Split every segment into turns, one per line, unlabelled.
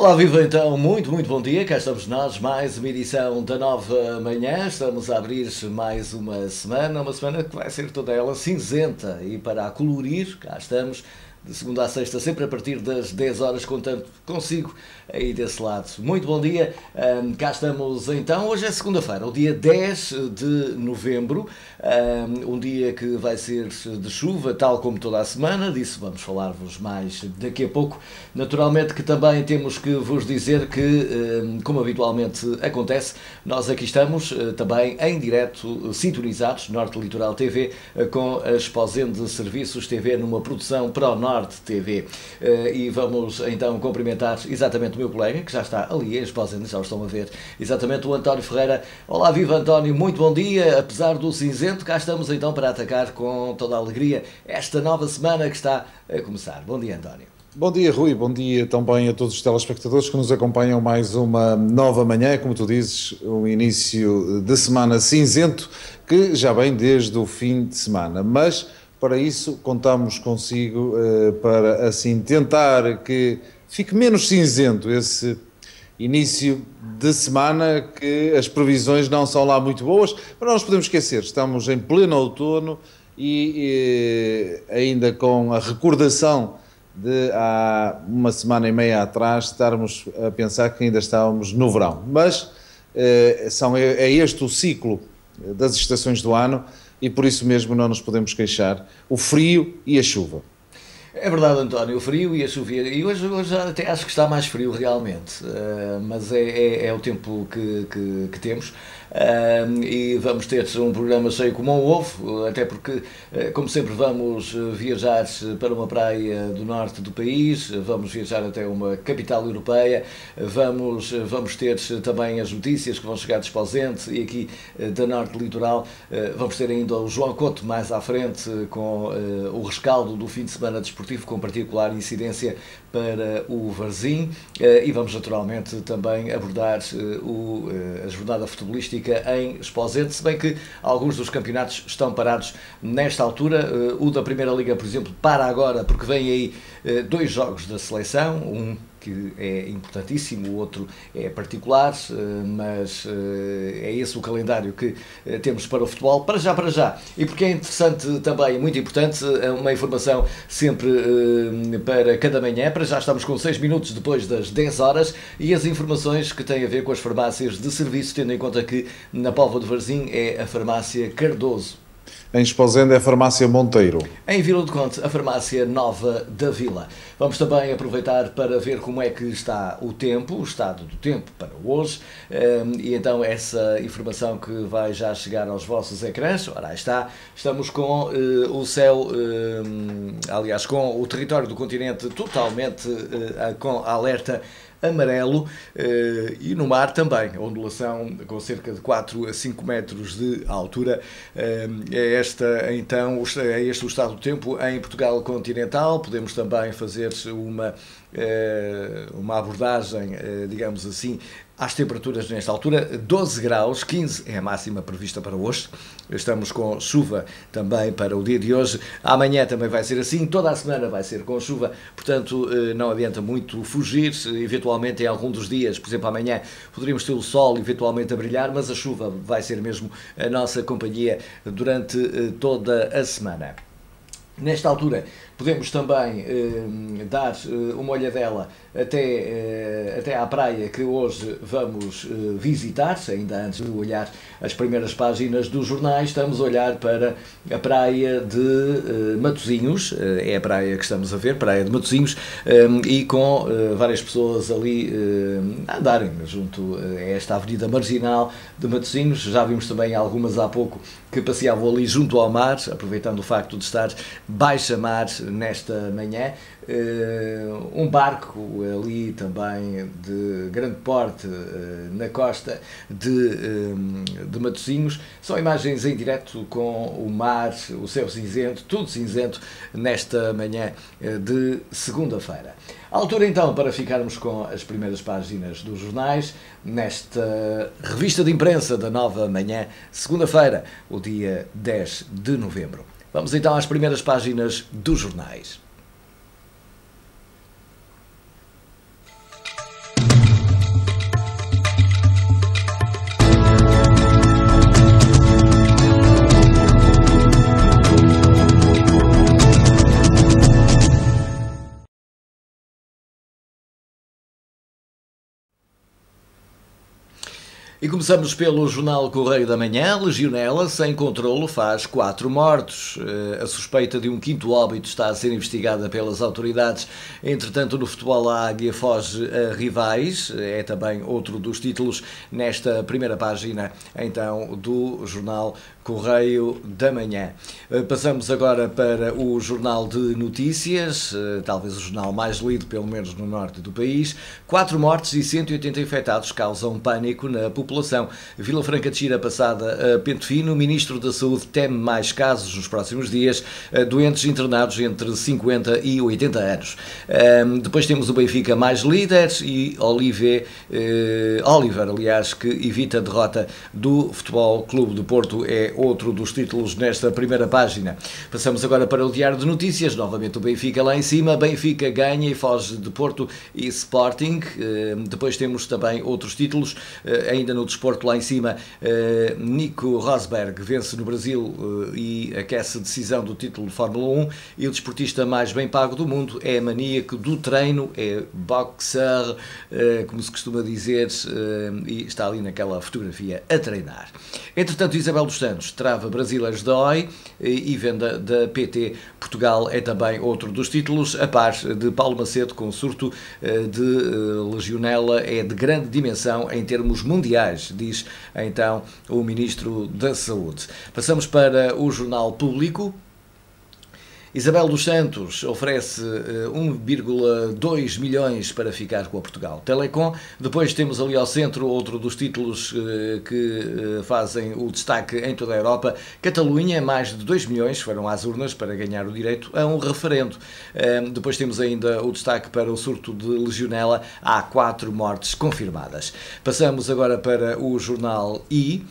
Olá, viva então, muito bom dia, cá estamos nós, mais uma edição da Nova Manhã, estamos a abrir mais uma semana que vai ser toda ela cinzenta e para a colorir, cá estamos, de segunda a sexta, sempre a partir das 10 horas, contando consigo aí desse lado. Muito bom dia, cá estamos então, hoje é segunda-feira, o dia 10 de novembro, um dia que vai ser de chuva, tal como toda a semana, disso vamos falar-vos mais daqui a pouco. Naturalmente que também temos que vos dizer que, como habitualmente acontece, nós aqui estamos também em direto, sintonizados, Norte Litoral TV, com a Esposende Serviços TV, numa produção para o Norte TV. E vamos então cumprimentar exatamente o meu colega, que já está ali, a Esposende, já o estão a ver, exatamente o António Ferreira. Olá, viva António, muito bom dia, apesar do cinzento, cá estamos então para atacar com toda a alegria esta nova semana que está a começar. Bom dia, António.
Bom dia, Rui, bom dia também a todos os telespectadores que nos acompanham mais uma nova manhã, como tu dizes, um início de semana cinzento, que já vem desde o fim de semana, mas para isso contamos consigo para assim tentar que fique menos cinzento esse início de semana, que as previsões não são lá muito boas, mas não nos podemos esquecer, estamos em pleno outono e ainda com a recordação de há uma semana e meia atrás estarmos a pensar que ainda estávamos no verão, mas é este o ciclo das estações do ano e por isso mesmo não nos podemos queixar, o frio e a chuva.
É verdade, António, o frio e a chuva, e hoje até acho que está mais frio realmente, mas é o tempo que temos. E vamos ter um programa cheio como um ovo, até porque, como sempre, vamos viajar para uma praia do norte do país, vamos viajar até uma capital europeia, vamos ter também as notícias que vão chegar de Esposende e aqui da Norte Litoral, vamos ter ainda o João Couto mais à frente com o rescaldo do fim de semana desportivo, com particular incidência para o Varzim, e vamos naturalmente também abordar a jornada futebolística em Esposende, se bem que alguns dos campeonatos estão parados nesta altura. O da Primeira Liga, por exemplo, para agora porque vem aí dois jogos da seleção, um que é importantíssimo, o outro é particular, mas é esse o calendário que temos para o futebol, para já. E porque é interessante também, muito importante, uma informação sempre para cada manhã. Para já estamos com 6 minutos depois das 10 horas e as informações que têm a ver com as farmácias de serviço, tendo em conta que na Póvoa de Varzim é a farmácia Cardoso.
Em Esposende é a farmácia Monteiro.
Em Vila do Conde, a farmácia Nova da Vila. Vamos também aproveitar para ver como é que está o tempo, o estado do tempo para hoje, e então essa informação que vai já chegar aos vossos ecrãs. Ora, aí está, estamos com o céu, aliás, com o território do continente totalmente com alerta amarelo, e no mar também, ondulação com cerca de 4 a 5 metros de altura. É este o estado do tempo em Portugal continental. Podemos também fazer uma abordagem, digamos assim, às temperaturas nesta altura. 12 graus, 15 é a máxima prevista para hoje. Estamos com chuva também para o dia de hoje. Amanhã também vai ser assim, toda a semana vai ser com chuva, portanto não adianta muito fugir. Eventualmente em algum dos dias, por exemplo amanhã, poderíamos ter o sol eventualmente a brilhar, mas a chuva vai ser mesmo a nossa companhia durante toda a semana. Nesta altura podemos também dar uma olhadela até à praia que hoje vamos visitar. Ainda antes de olhar as primeiras páginas dos jornais, estamos a olhar para a praia de Matosinhos, é a praia que estamos a ver, praia de Matosinhos, e com várias pessoas ali a andarem junto a esta avenida marginal de Matosinhos. Já vimos também algumas há pouco que passeavam ali junto ao mar, aproveitando o facto de estar baixa mar nesta manhã. Um barco ali também de grande porte na costa de Matosinhos. São imagens em direto com o mar, o céu cinzento, tudo cinzento nesta manhã de segunda-feira. À altura então para ficarmos com as primeiras páginas dos jornais nesta revista de imprensa da Nova Manhã, segunda-feira, o dia 10 de novembro. Vamos então às primeiras páginas dos jornais. E começamos pelo Jornal Correio da Manhã. Legionela, sem controlo, faz 4 mortos. A suspeita de um 5º óbito está a ser investigada pelas autoridades. Entretanto, no futebol, a Águia foge a rivais. É também outro dos títulos nesta primeira página, então, do Jornal Correio da Manhã. Passamos agora para o Jornal de Notícias, talvez o jornal mais lido, pelo menos no norte do país. 4 mortes e 180 infectados causam pânico na população. Vila Franca de Xira passada a pente fino. O Ministro da Saúde teme mais casos nos próximos dias. Doentes internados entre 50 e 80 anos. Depois temos o Benfica mais líder e Oliver, aliás, que evita a derrota do Futebol Clube do Porto, é outro dos títulos nesta primeira página. Passamos agora para o Diário de Notícias. Novamente o Benfica lá em cima. Benfica ganha e foge de Porto e Sporting. Depois temos também outros títulos. Ainda no desporto lá em cima, Nico Rosberg vence no Brasil e aquece a decisão do título de Fórmula 1. E o desportista mais bem pago do mundo é maníaco do treino, é boxer, como se costuma dizer, e está ali naquela fotografia a treinar. Entretanto, Isabel dos Santos trava brasileiros da OI e venda da PT Portugal é também outro dos títulos, a par de Paulo Macedo, com surto de legionela é de grande dimensão em termos mundiais, diz então o Ministro da Saúde. Passamos para o Jornal Público. Isabel dos Santos oferece 1,2 milhões para ficar com a Portugal Telecom. Depois temos ali ao centro outro dos títulos que fazem o destaque em toda a Europa. Catalunha, mais de 2 milhões foram às urnas para ganhar o direito a um referendo. Depois temos ainda o destaque para o surto de legionela. Há 4 mortes confirmadas. Passamos agora para o Jornal I.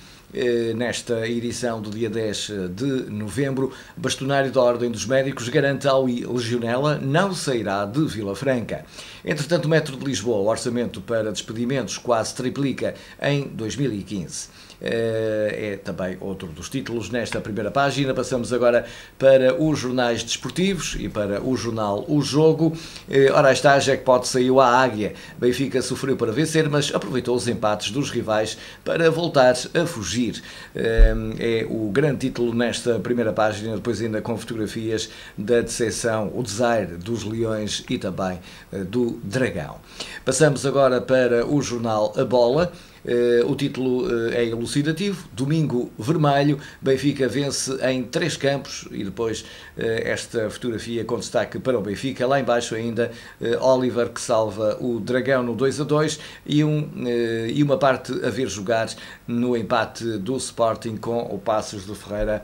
Nesta edição do dia 10 de novembro, bastonário da Ordem dos Médicos garante ao legionela não sairá de Vila Franca. Entretanto, o Metro de Lisboa, o orçamento para despedimentos quase triplica em 2015. É também outro dos títulos nesta primeira página. Passamos agora para os jornais desportivos e para o jornal O Jogo. Ora, está, a jackpot saiu à Águia. Benfica sofreu para vencer, mas aproveitou os empates dos rivais para voltar a fugir. É o grande título nesta primeira página, depois ainda com fotografias da decepção, o desaire dos Leões e também do Dragão. Passamos agora para o jornal A Bola. O título é elucidativo. Domingo vermelho, Benfica vence em 3 campos e depois esta fotografia com destaque para o Benfica. Lá embaixo ainda Oliver que salva o Dragão no 2-2 e uma parte a ver jogar no empate do Sporting com o Paços de Ferreira.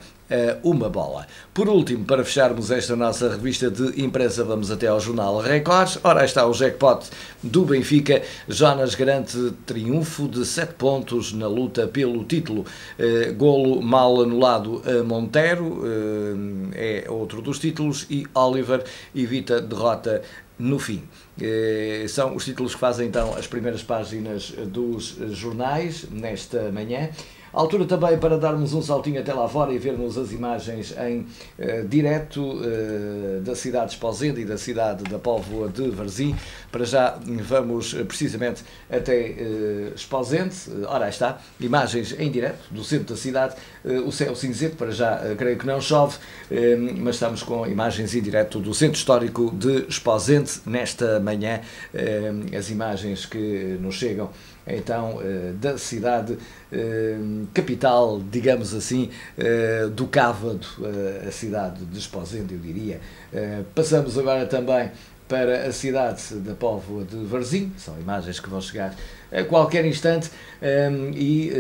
Uma bola. Por último, para fecharmos esta nossa revista de imprensa, vamos até ao Jornal Record. Ora, está o jackpot do Benfica. Jonas garante triunfo de 7 pontos na luta pelo título. Golo mal anulado a Montero, é outro dos títulos, e Oliver evita derrota no fim. São os títulos que fazem então as primeiras páginas dos jornais nesta manhã. A altura também para darmos um saltinho até lá fora e vermos as imagens em direto da cidade de Esposende e da cidade da Póvoa de Varzim. Para já vamos precisamente até Esposende. Ora, aí está, imagens em direto do centro da cidade. O céu cinzento, para já creio que não chove, mas estamos com imagens em direto do centro histórico de Esposende nesta manhã. As imagens que nos chegam então da cidade capital, digamos assim, do Cávado, a cidade de Esposende, eu diria. Passamos agora também para a cidade da Póvoa de Varzim. São imagens que vão chegar a qualquer instante e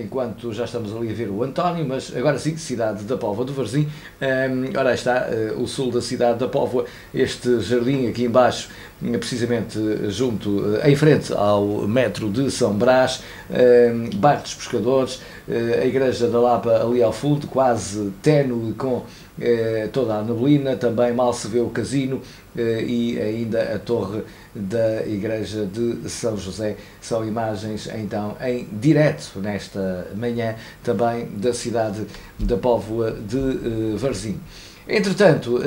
enquanto já estamos ali a ver o António, mas agora sim, cidade da Póvoa de Varzim. Ora, está o sul da cidade da Póvoa, este jardim aqui embaixo, precisamente junto, em frente ao metro de São Brás, bairro dos Pescadores, a Igreja da Lapa ali ao fundo, quase ténue com toda a neblina, também mal se vê o casino e ainda a torre da Igreja de São José. São imagens então em direto nesta manhã também da cidade da Póvoa de Varzim. Entretanto,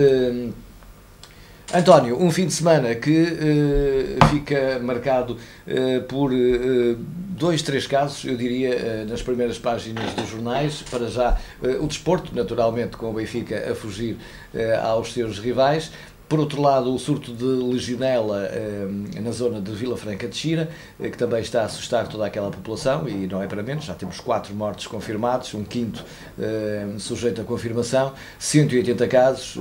António, um fim de semana que fica marcado por dois, três casos, eu diria, nas primeiras páginas dos jornais. Para já, o desporto, naturalmente, com o Benfica a fugir aos seus rivais. Por outro lado, o surto de legionela na zona de Vila Franca de Xira, que também está a assustar toda aquela população, e não é para menos. Já temos 4 mortos confirmados, um quinto sujeito a confirmação, 180 casos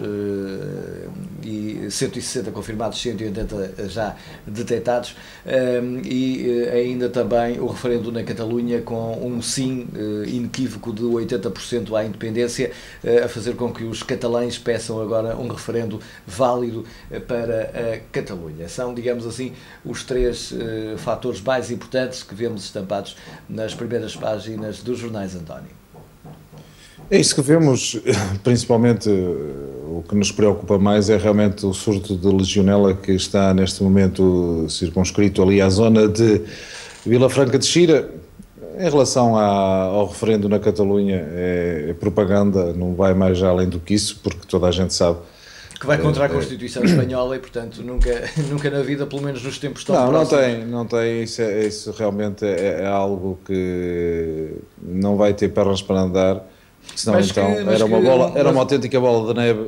e 160 confirmados, 180 já detectados, e ainda também o referendo na Catalunha com um sim inequívoco de 80% à independência, a fazer com que os catalães peçam agora um referendo válido para a Catalunha. São, digamos assim, os 3 fatores mais importantes que vemos estampados nas primeiras páginas dos jornais, António.
É isso que vemos, principalmente o que nos preocupa mais é realmente o surto de legionela que está neste momento circunscrito ali à zona de Vila Franca de Xira. Em relação ao referendo na Catalunha, é propaganda, não vai mais além do que isso, porque toda a gente sabe
que vai contra a Constituição Espanhola e, portanto, nunca na vida, pelo menos nos tempos tão
próximos. Não tem, isso realmente é algo que não vai ter pernas para andar, senão era uma autêntica bola de neve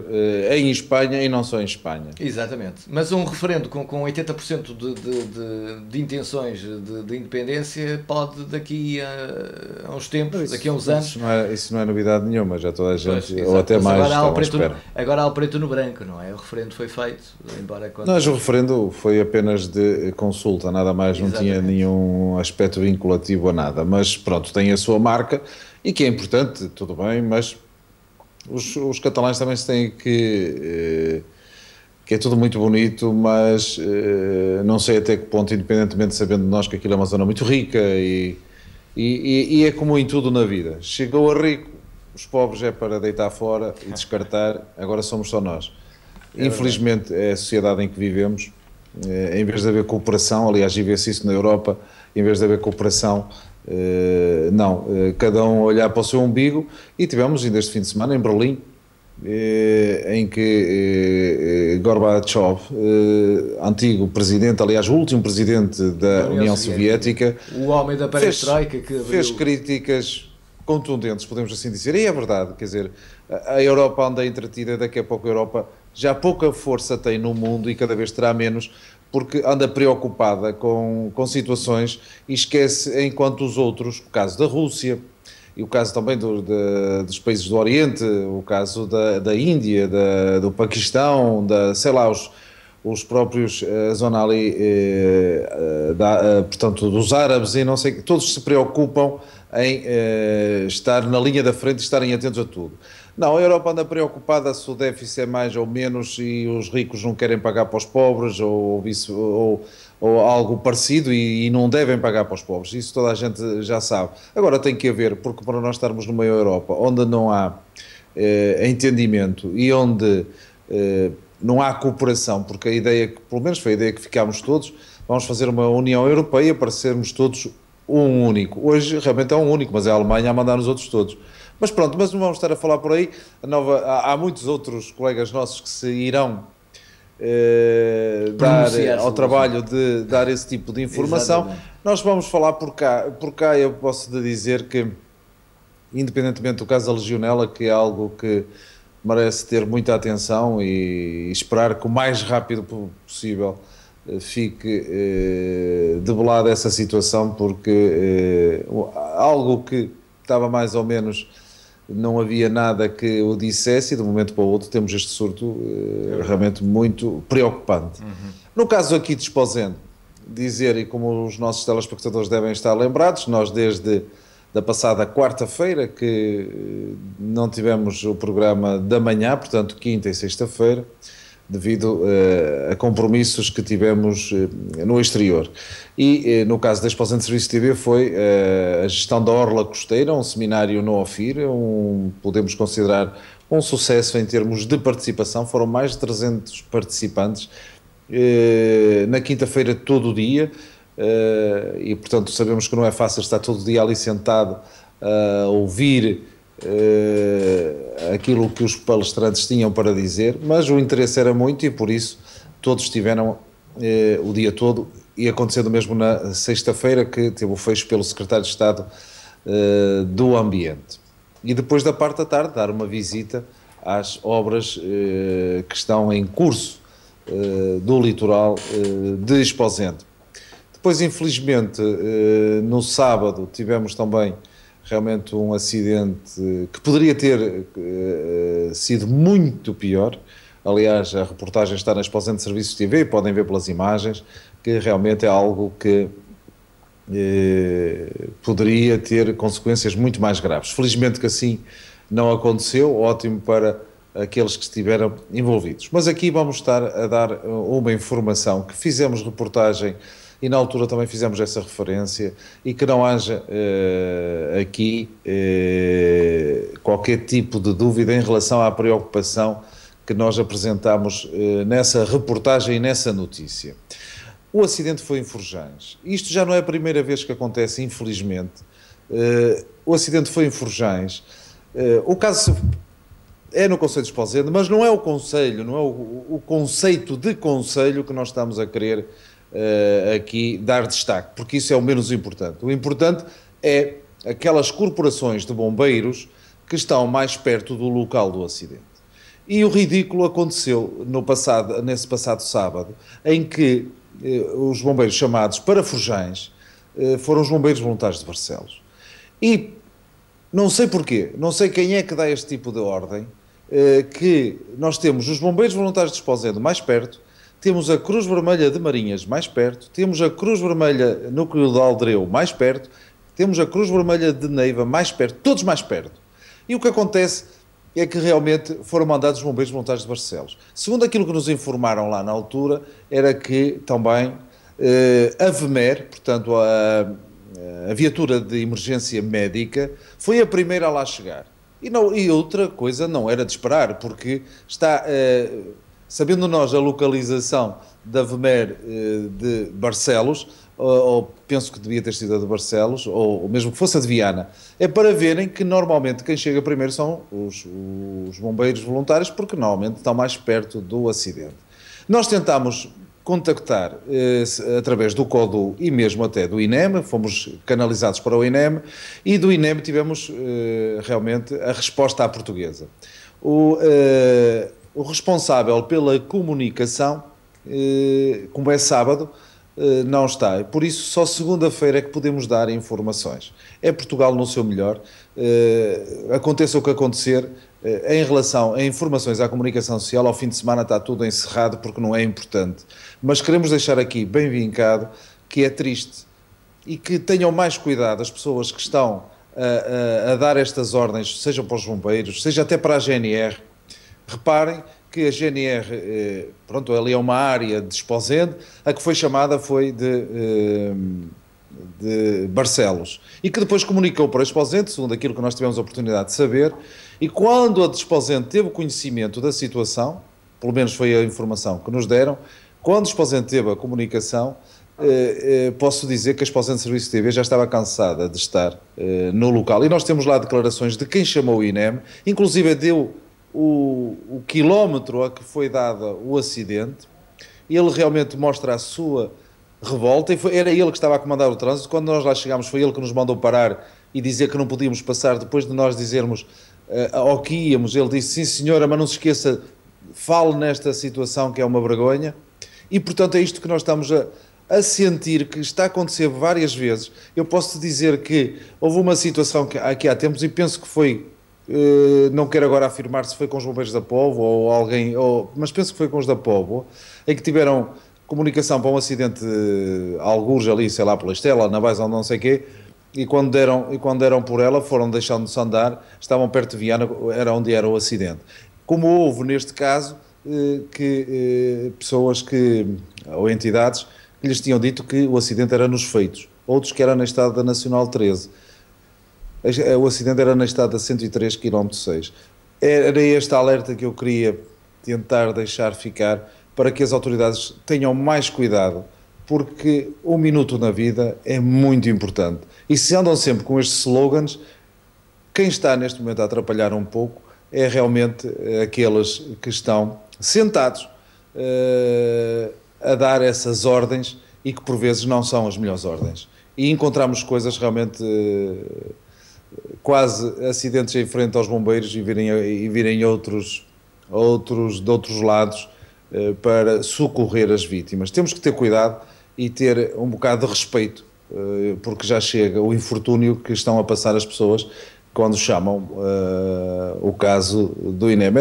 em Espanha e não só em Espanha.
Exatamente, mas um referendo com 80% de intenções de independência pode daqui a uns tempos, daqui a uns anos...
Isso não é novidade nenhuma, já toda a gente, ou até mais,
agora há o preto no branco, não é? O referendo foi feito, embora...
Mas o referendo foi apenas de consulta, nada mais, não tinha nenhum aspecto vinculativo a nada, mas pronto, tem a sua marca, e que é importante, tudo bem, mas os catalães também se têm que é tudo muito bonito, mas não sei até que ponto, independentemente, sabendo de nós que aquilo é uma zona muito rica e é como em tudo na vida. Chegou a rico, os pobres é para deitar fora e descartar, agora somos só nós. Infelizmente é a sociedade em que vivemos, em vez de haver cooperação, aliás, e vê-se isso na Europa, em vez de haver cooperação, cada um olhar para o seu umbigo. E tivemos ainda este fim de semana em Berlim, em que Gorbachev, antigo presidente, aliás o último presidente da União Soviética,
o homem da perestroika, que
fez críticas contundentes, podemos assim dizer, e é verdade, quer dizer, a Europa anda entretida, daqui a pouco a Europa já pouca força tem no mundo e cada vez terá menos, porque anda preocupada com situações e esquece, enquanto os outros, o caso da Rússia, e o caso também dos países do Oriente, o caso da Índia, do Paquistão, sei lá, os próprios, a zona ali, portanto, dos árabes e não sei, todos se preocupam em estar na linha da frente e estarem atentos a tudo. Não, a Europa anda preocupada se o déficit é mais ou menos e os ricos não querem pagar para os pobres ou algo parecido e não devem pagar para os pobres. Isso toda a gente já sabe. Agora tem que haver, porque para nós estarmos numa Europa onde não há entendimento e onde não há cooperação, porque a ideia, pelo menos foi a ideia que ficámos todos, vamos fazer uma União Europeia para sermos todos um único. Hoje realmente é um único, mas é a Alemanha a mandar nos outros todos. Mas pronto, mas não vamos estar a falar por aí. Há muitos outros colegas nossos que se irão dar ao trabalho de dar esse tipo de informação. Exatamente. Nós vamos falar por cá. Por cá eu posso dizer que, independentemente do caso da legionela, que é algo que merece ter muita atenção e esperar que o mais rápido possível fique debelada essa situação, porque algo que estava mais ou menos, não havia nada que o dissesse, e de um momento para o outro temos este surto realmente muito preocupante. No caso aqui de Esposende, dizer, e como os nossos telespectadores devem estar lembrados, nós desde da passada quarta-feira que não tivemos o programa da manhã, portanto quinta e sexta-feira, devido a compromissos que tivemos no exterior. E no caso da Esposende Serviço TV foi a gestão da Orla Costeira, um seminário no OFIR, podemos considerar um sucesso em termos de participação, foram mais de 300 participantes, na quinta-feira todo o dia, e portanto sabemos que não é fácil estar todo o dia ali sentado a ouvir aquilo que os palestrantes tinham para dizer, mas o interesse era muito e por isso todos estiveram o dia todo, e acontecendo mesmo na sexta-feira, que teve o fecho pelo Secretário de Estado do Ambiente. E depois da parte da tarde, dar uma visita às obras que estão em curso do litoral de Esposende. Depois, infelizmente, no sábado tivemos também realmente um acidente que poderia ter sido muito pior. Aliás, a reportagem está na Esposende Serviços TV, podem ver pelas imagens, que realmente é algo que poderia ter consequências muito mais graves. Felizmente que assim não aconteceu, ótimo para aqueles que estiveram envolvidos. Mas aqui vamos estar a dar uma informação que fizemos reportagem e na altura também fizemos essa referência, e que não haja aqui qualquer tipo de dúvida em relação à preocupação que nós apresentamos nessa reportagem e nessa notícia. O acidente foi em Forjães. Isto já não é a primeira vez que acontece, infelizmente. O acidente foi em Forjães. O caso é no Concelho de Esposende, mas não é o Concelho, não é o conceito de Concelho que nós estamos a querer aqui dar destaque, porque isso é o menos importante. O importante é aquelas corporações de bombeiros que estão mais perto do local do acidente. E o ridículo aconteceu nesse passado sábado, em que os bombeiros chamados para Forjães foram os bombeiros voluntários de Barcelos. E não sei porquê, não sei quem é que dá este tipo de ordem, que nós temos os bombeiros voluntários de Esposende mais perto, temos a Cruz Vermelha de Marinhas mais perto, temos a Cruz Vermelha Núcleo de Aldreu mais perto, temos a Cruz Vermelha de Neiva mais perto, todos mais perto. E o que acontece é que realmente foram mandados os bombeiros voluntários de Barcelos. Segundo aquilo que nos informaram lá na altura, era que também a VMER, portanto a viatura de emergência médica, foi a primeira a lá chegar. E outra coisa não era de esperar, porque está... sabendo nós a localização da VMER de Barcelos, ou penso que devia ter sido a de Barcelos, ou mesmo que fosse a de Viana, é para verem que normalmente quem chega primeiro são os bombeiros voluntários, porque normalmente estão mais perto do acidente. Nós tentámos contactar através do CODU e mesmo até do INEM, fomos canalizados para o INEM, e do INEM tivemos realmente a resposta à portuguesa. O responsável pela comunicação, como é sábado, não está. Por isso, só segunda-feira é que podemos dar informações. É Portugal no seu melhor. Aconteça o que acontecer, em relação a informações à comunicação social, ao fim de semana está tudo encerrado porque não é importante. Mas queremos deixar aqui bem vincado que é triste e que tenham mais cuidado as pessoas que estão a dar estas ordens, seja para os bombeiros, seja até para a GNR. Reparem que a GNR, pronto, ali é uma área de Esposende, a que foi chamada foi de Barcelos, e que depois comunicou para Esposende, segundo aquilo que nós tivemos a oportunidade de saber, e quando a de Esposende teve conhecimento da situação, pelo menos foi a informação que nos deram, quando Esposende teve a comunicação, posso dizer que a Esposende Serviço TV já estava cansada de estar no local, e nós temos lá declarações de quem chamou o INEM, inclusive deu o quilómetro a que foi dado o acidente. Ele realmente mostra a sua revolta, e era ele que estava a comandar o trânsito. Quando nós lá chegámos foi ele que nos mandou parar e dizer que não podíamos passar, depois de nós dizermos ao que íamos. Ele disse, sim senhora, mas não se esqueça, fale nesta situação que é uma vergonha. E portanto é isto que nós estamos a sentir, que está a acontecer várias vezes. Eu posso dizer que houve uma situação que aqui há tempos, e penso que foi, não quero agora afirmar se foi com os bombeiros da Póvoa ou alguém, mas penso que foi com os da Póvoa, em que tiveram comunicação para um acidente, algures ali, sei lá, pela Estela, na base ou não sei o quê, e quando deram por ela, foram deixando-se andar, estavam perto de Viana, era onde era o acidente. Como houve neste caso, pessoas ou entidades que lhes tinham dito que o acidente era nos Feitos, outros que era na Estrada Nacional 13. O acidente era na estrada 103 km/h. Era este alerta que eu queria tentar deixar ficar, para que as autoridades tenham mais cuidado, porque um minuto na vida é muito importante. E se andam sempre com estes slogans, quem está neste momento a atrapalhar um pouco é realmente aqueles que estão sentados a dar essas ordens e que por vezes não são as melhores ordens. E encontramos coisas realmente quase acidentes em frente aos bombeiros e virem outros de outros lados para socorrer as vítimas. Temos que ter cuidado e ter um bocado de respeito, porque já chega o infortúnio que estão a passar as pessoas quando chamam o caso do INEM.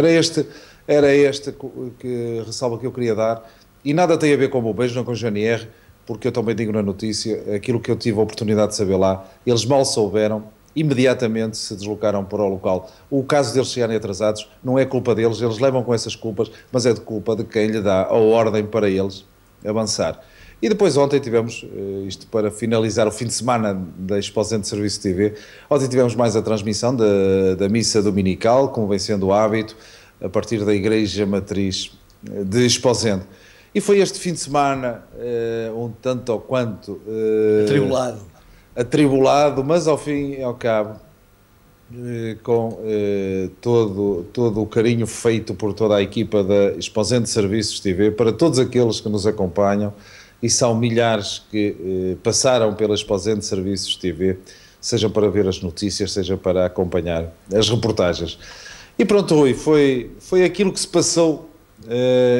Era este que ressalva que eu queria dar, e nada tem a ver com bombeiros, não com o GNR, porque eu também digo na notícia, aquilo que eu tive a oportunidade de saber lá, eles mal souberam, imediatamente se deslocaram para o local. O caso deles chegarem atrasados não é culpa deles, eles levam com essas culpas, mas é de culpa de quem lhe dá a ordem para eles avançar. E depois ontem tivemos, isto para finalizar o fim de semana da Esposende Serviço TV, ontem tivemos mais a transmissão da missa dominical, como vem sendo o hábito, a partir da Igreja Matriz de Esposende. E foi este fim de semana um tanto ou quanto... atribulado, mas ao fim e ao cabo, com todo o carinho feito por toda a equipa da Esposende Serviços TV, para todos aqueles que nos acompanham, e são milhares que passaram pela Esposende Serviços TV, seja para ver as notícias, seja para acompanhar as reportagens. E pronto, Rui, foi aquilo que se passou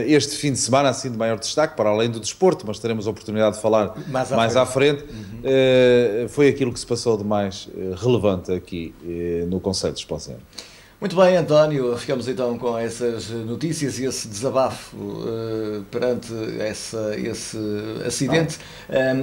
este fim de semana, assim de maior destaque, para além do desporto, mas teremos a oportunidade de falar mais à frente. Foi aquilo que se passou de mais relevante aqui no Concelho de Esposende.
Muito bem, António, ficamos então com essas notícias e esse desabafo perante esse acidente.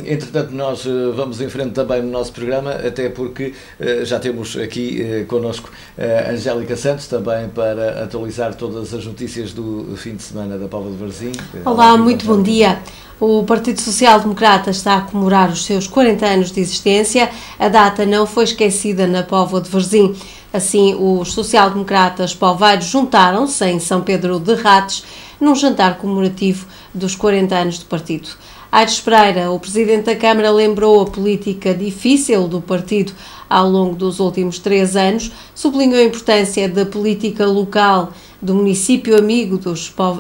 Entretanto, nós vamos em frente também no nosso programa, até porque já temos aqui connosco a Angélica Santos, também para atualizar todas as notícias do fim de semana da Póvoa de Varzim.
Olá, muito bom dia. O Partido Social Democrata está a comemorar os seus 40 anos de existência. A data não foi esquecida na Póvoa de Varzim. Assim, os social-democratas poveiros juntaram-se em São Pedro de Rates num jantar comemorativo dos 40 anos do partido. Aires Pereira, o presidente da Câmara, lembrou a política difícil do partido ao longo dos últimos 3 anos, sublinhou a importância da política local, do município amigo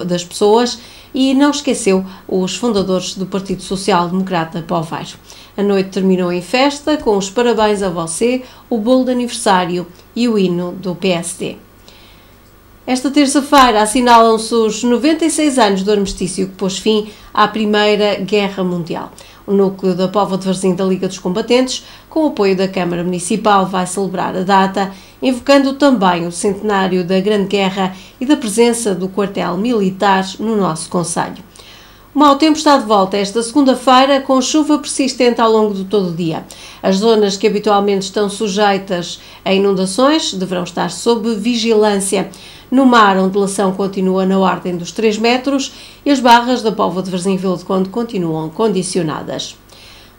das pessoas, e não esqueceu os fundadores do Partido Social Democrata Poveiro. A noite terminou em festa, com os parabéns a você, o bolo de aniversário e o hino do PSD. Esta terça-feira assinalam-se os 96 anos do armistício que pôs fim à Primeira Guerra Mundial. O núcleo da Póvoa de Varzim da Liga dos Combatentes, com o apoio da Câmara Municipal, vai celebrar a data, invocando também o centenário da Grande Guerra e da presença do quartel militar no nosso concelho. O mau tempo está de volta esta segunda-feira, com chuva persistente ao longo de todo o dia. As zonas que habitualmente estão sujeitas a inundações deverão estar sob vigilância. No mar, a ondulação continua na ordem dos 3 metros e as barras da Póvoa de Varzim Vila de Conde continuam condicionadas.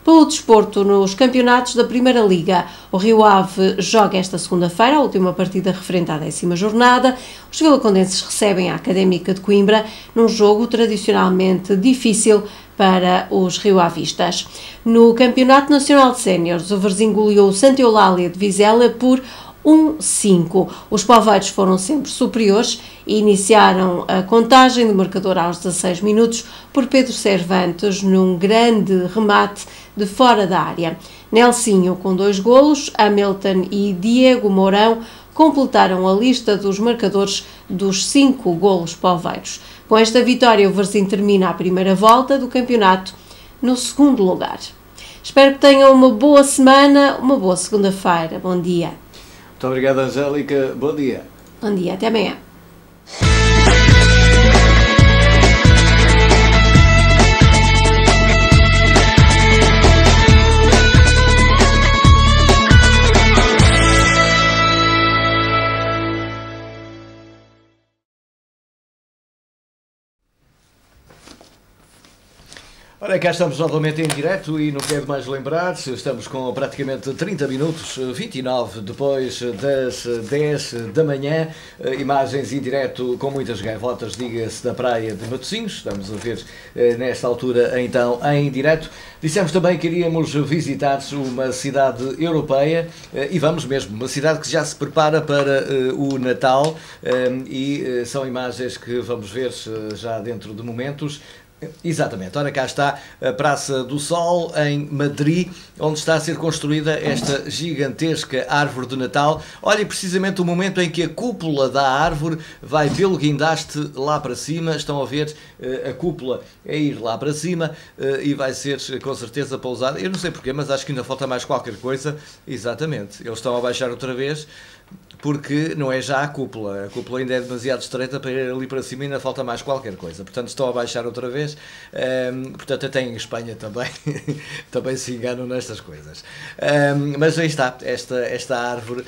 Pelo desporto, nos campeonatos da Primeira Liga, o Rio Ave joga esta segunda-feira, a última partida referente à 10ª jornada. Os vilacondenses recebem a Académica de Coimbra num jogo tradicionalmente difícil para os rioavistas. No Campeonato Nacional de Séniores, o Varzim goleou o Santa Eulália de Vizela por 1-5. Os poveiros foram sempre superiores e iniciaram a contagem de marcador aos 16 minutos por Pedro Cervantes num grande remate de fora da área. Nelsinho com 2 golos, Hamilton e Diego Mourão completaram a lista dos marcadores dos 5 golos poveiros. Com esta vitória, o Varzim termina a primeira volta do campeonato no 2º lugar. Espero que tenham uma boa semana, uma boa segunda-feira. Bom dia.
Muito obrigado, Angélica. Bom dia.
Bom dia, até amanhã.
Ora, cá estamos novamente em direto e não quero mais lembrar, estamos com praticamente 30 minutos, 29 depois das 10 da manhã, imagens em direto com muitas gaivotas, diga-se, da praia de Matosinhos, estamos a ver nesta altura então em direto. Dissemos também que iríamos visitar uma cidade europeia e vamos mesmo, uma cidade que já se prepara para o Natal e são imagens que vamos ver já dentro de momentos. Exatamente, ora cá está a Praça do Sol em Madrid, onde está a ser construída esta gigantesca árvore de Natal. Olha, precisamente o momento em que a cúpula da árvore vai pelo guindaste lá para cima, estão a ver a cúpula a ir lá para cima e vai ser com certeza pousada. Eu não sei porquê, mas acho que ainda falta mais qualquer coisa. Exatamente, eles estão a baixar outra vez, porque não é já a cúpula ainda é demasiado estreita para ir ali para cima e ainda falta mais qualquer coisa, portanto estão a baixar outra vez, portanto até em Espanha também, também se enganam nestas coisas, mas aí está, esta árvore,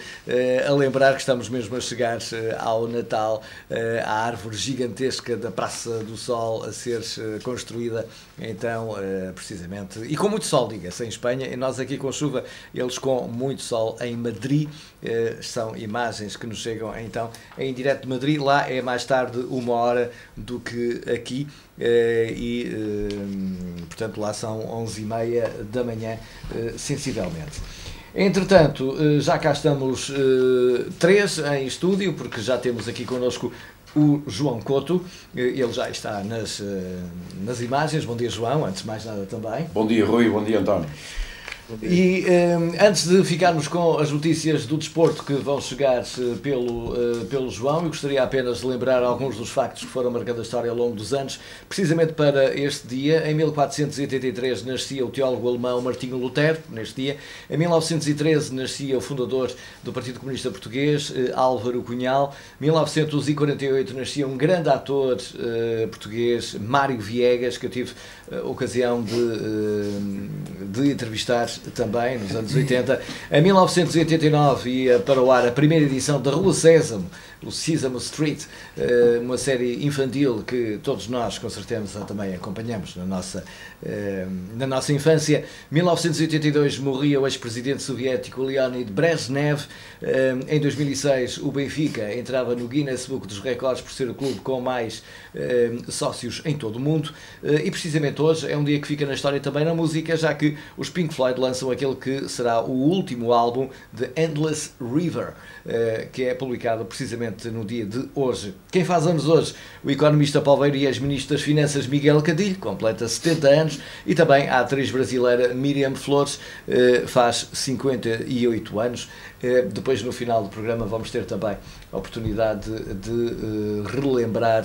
a lembrar que estamos mesmo a chegar ao Natal, a árvore gigantesca da Praça do Sol a ser construída, então precisamente, e com muito sol, diga-se, em Espanha, e nós aqui com chuva, eles com muito sol em Madrid. São imagens que nos chegam então em direto de Madrid. Lá é mais tarde 1h do que aqui portanto lá são 11h30 da manhã sensivelmente. Entretanto, já cá estamos 3 em estúdio, porque já temos aqui connosco o João Couto, ele já está nas imagens. Bom dia, João, antes de mais nada também.
Bom dia, Rui, bom dia, António.
E antes de ficarmos com as notícias do desporto que vão chegar pelo João, eu gostaria apenas de lembrar alguns dos factos que foram marcando a história ao longo dos anos. Precisamente para este dia, em 1483 nascia o teólogo alemão Martinho Lutero, neste dia. Em 1913 nascia o fundador do Partido Comunista Português, Álvaro Cunhal. Em 1948 nascia um grande ator português, Mário Viegas, que eu tive a ocasião de entrevistar também nos anos 80. Em 1989 ia para o ar a primeira edição da Rua Sésamo, o Sesame Street, uma série infantil que todos nós com certeza também acompanhamos na nossa infância. Em 1982 morria o ex-presidente soviético Leonid Brezhnev. Em 2006 o Benfica entrava no Guinness Book dos Recordes por ser o clube com mais sócios em todo o mundo, e precisamente hoje é um dia que fica na história também na música, já que os Pink Floyd lançam aquele que será o último álbum, The Endless River, que é publicado precisamente no dia de hoje. Quem faz anos hoje? O economista Paulo e ex-ministro das Finanças Miguel Cadilho, completa 70 anos, e também a atriz brasileira Miriam Flores, faz 58 anos. Depois, no final do programa, vamos ter também a oportunidade de relembrar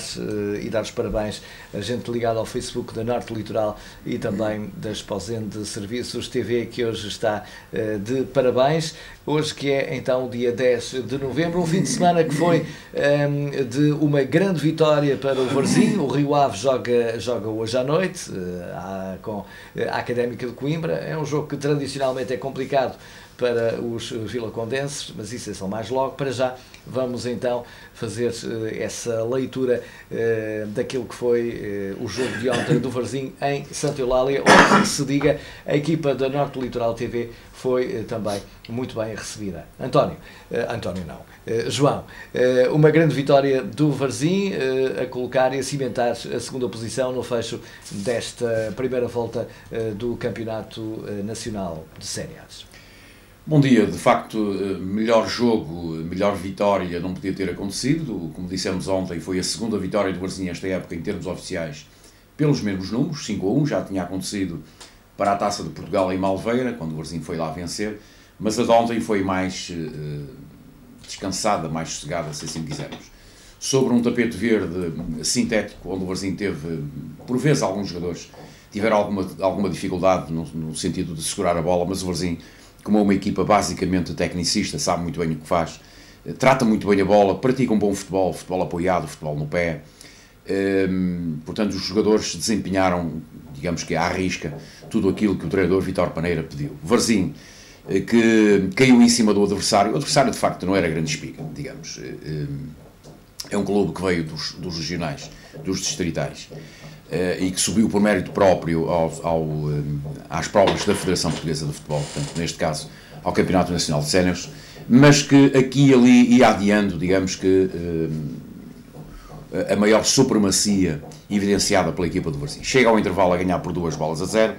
e dar os parabéns a gente ligada ao Facebook da Norte Litoral e também da Esposende Serviços TV, que hoje está de parabéns. Hoje que é então o dia 10 de novembro, um fim de semana que foi de uma grande vitória para o Varzim. O Rio Ave joga hoje à noite com a Académica de Coimbra. É um jogo que tradicionalmente é complicado para os vilacondenses, mas isso é só mais logo. Para já vamos então fazer essa leitura daquilo que foi o jogo de ontem do Varzim em Santa Eulália, onde se diga, a equipa da Norte Litoral TV foi também muito bem recebida. João, uma grande vitória do Varzim a colocar e a cimentar a segunda posição no fecho desta primeira volta do Campeonato Nacional de Série A.
Bom dia, de facto, melhor jogo, melhor vitória não podia ter acontecido. Como dissemos ontem, foi a segunda vitória do Varzim esta época em termos oficiais, pelos mesmos números, 5-1, já tinha acontecido para a Taça de Portugal em Malveira, quando o Varzim foi lá vencer, mas a de ontem foi mais descansada, mais sossegada, se assim quisermos. Sobre um tapete verde sintético, onde o Varzim teve, por vezes, alguns jogadores tiveram alguma dificuldade no sentido de segurar a bola, mas o Varzim, como é uma equipa basicamente tecnicista, sabe muito bem o que faz, trata muito bem a bola, pratica um bom futebol, futebol apoiado, futebol no pé. Portanto, os jogadores desempenharam, digamos que à risca, tudo aquilo que o treinador Vítor Paneira pediu. Varzim, que caiu em cima do adversário. O adversário, de facto, não era grande espiga, digamos. é um clube que veio dos regionais, dos distritais, e que subiu por mérito próprio às provas da Federação Portuguesa de Futebol, portanto, neste caso ao Campeonato Nacional de Séniores, mas que aqui e ali ia adiando, digamos que a maior supremacia evidenciada pela equipa do Varzim. Chega ao intervalo a ganhar por 2-0,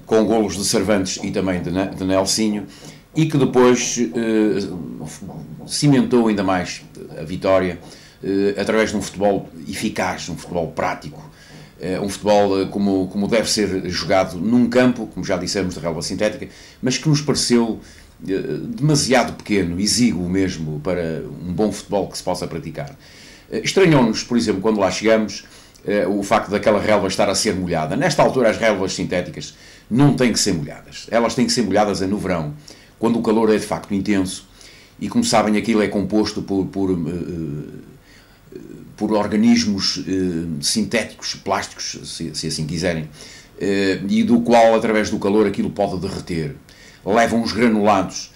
com golos de Cervantes e também de Nelsinho, e que depois cimentou ainda mais a vitória através de um futebol eficaz, um futebol prático, um futebol como deve ser jogado num campo, como já dissemos, de relva sintética, mas que nos pareceu demasiado pequeno, exíguo mesmo, para um bom futebol que se possa praticar. Estranhou-nos, por exemplo, quando lá chegamos, o facto daquela relva estar a ser molhada. Nesta altura, as relvas sintéticas não têm que ser molhadas. Elas têm que ser molhadas no verão, quando o calor é de facto intenso, e como sabem, aquilo é composto por organismos sintéticos, plásticos, se assim quiserem, e do qual, através do calor, aquilo pode derreter. Levam os granulados,